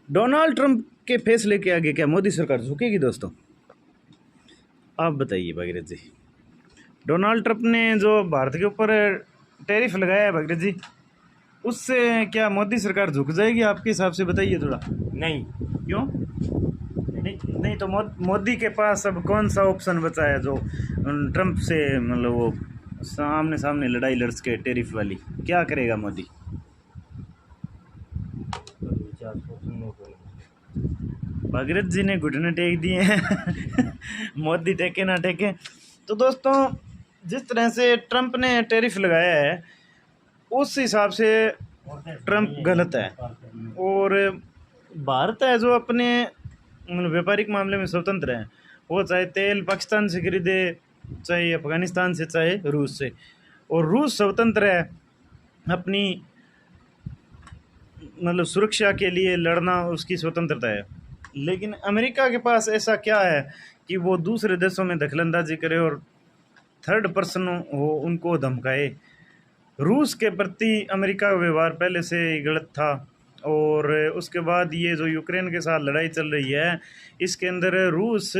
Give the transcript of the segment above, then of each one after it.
Donald Trump के फैसले के आगे क्या मोदी सरकार झुकेगी दोस्तों? आप बताइए भगीरथ जी। डोनाल्ड ट्रंप ने जो भारत के ऊपर टैरिफ लगाया है भगीरथ जी, उससे क्या मोदी सरकार झुक जाएगी आपके हिसाब से? बताइए थोड़ा। नहीं। क्यों नहीं? नहीं तो मोदी के पास अब कौन सा ऑप्शन बचा है जो ट्रंप से मतलब वो सामने सामने लड़ाई लड़ सके टैरिफ वाली? क्या करेगा मोदी? भगीरथ जी ने घुटने टेक दिए हैं मोदी टेके ना टेके। तो दोस्तों, जिस तरह से ट्रंप ने टैरिफ लगाया है उस हिसाब से ट्रंप गलत है। और भारत है जो अपने मतलब व्यापारिक मामले में स्वतंत्र है, वो चाहे तेल पाकिस्तान से खरीदे, चाहे अफगानिस्तान से, चाहे रूस से। और रूस स्वतंत्र है अपनी मतलब सुरक्षा के लिए लड़ना, उसकी स्वतंत्रता है। लेकिन अमेरिका के पास ऐसा क्या है कि वो दूसरे देशों में दखलंदाजी करे और थर्ड पर्सन हो उनको धमकाए? रूस के प्रति अमेरिका का व्यवहार पहले से ही गलत था। और उसके बाद ये जो यूक्रेन के साथ लड़ाई चल रही है, इसके अंदर रूस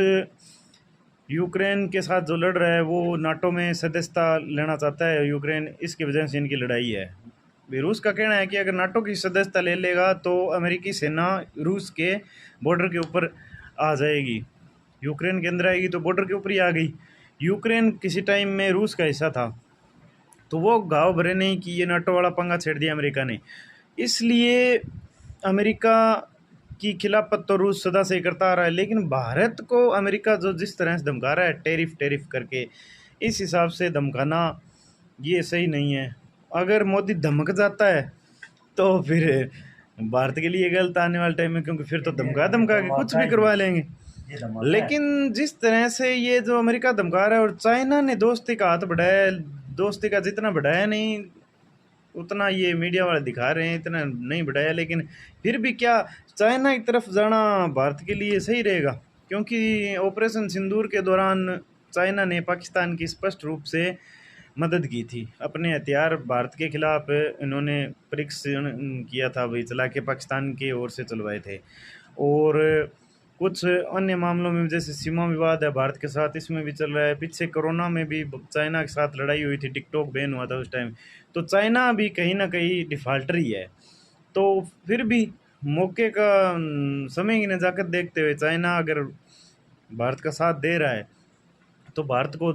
यूक्रेन के साथ जो लड़ रहा है वो नाटो में सदस्यता लेना चाहता है यूक्रेन, इसकी वजह से इनकी लड़ाई है। रूस का कहना है कि अगर नाटो की सदस्यता ले लेगा तो अमेरिकी सेना रूस के बॉर्डर के ऊपर आ जाएगी, यूक्रेन के अंदर आएगी तो बॉर्डर के ऊपर ही आ गई। यूक्रेन किसी टाइम में रूस का हिस्सा था, तो वो घाव भरे नहीं कि ये नाटो वाला पंगा छेड़ दिया अमेरिका ने। इसलिए अमेरिका की खिलाफत तो रूस सदा से ही करता आ रहा है। लेकिन भारत को अमेरिका जो जिस तरह से धमका रहा है टैरिफ टैरिफ करके, इस हिसाब से धमकाना ये सही नहीं है। अगर मोदी धमक जाता है तो फिर भारत के लिए गलत आने वाले टाइम में, क्योंकि फिर तो धमका धमका के कुछ भी करवा लेंगे। लेकिन जिस तरह से ये जो अमेरिका धमका रहा है, और चाइना ने दोस्ती का हाथ बढ़ाया, दोस्ती का जितना बढ़ाया नहीं उतना ये मीडिया वाले दिखा रहे हैं, इतना नहीं बढ़ाया। लेकिन फिर भी क्या चाइना की तरफ जाना भारत के लिए सही रहेगा? क्योंकि ऑपरेशन सिंदूर के दौरान चाइना ने पाकिस्तान की स्पष्ट रूप से मदद की थी। अपने हथियार भारत के खिलाफ इन्होंने परीक्षण किया था, भाई चला के पाकिस्तान की ओर से चलवाए थे। और कुछ अन्य मामलों में जैसे सीमा विवाद है भारत के साथ, इसमें भी चल रहा है। पीछे कोरोना में भी चाइना के साथ लड़ाई हुई थी, टिकटॉक बैन हुआ था उस टाइम। तो चाइना भी कहीं ना कहीं डिफाल्टर ही है। तो फिर भी मौके का समय की नज़ाकत देखते हुए चाइना अगर भारत का साथ दे रहा है तो भारत को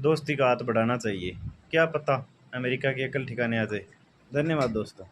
दोस्ती का हाथ बढ़ाना चाहिए। क्या पता अमेरिका की अकल ठिकाने आ जाए। धन्यवाद दोस्तों।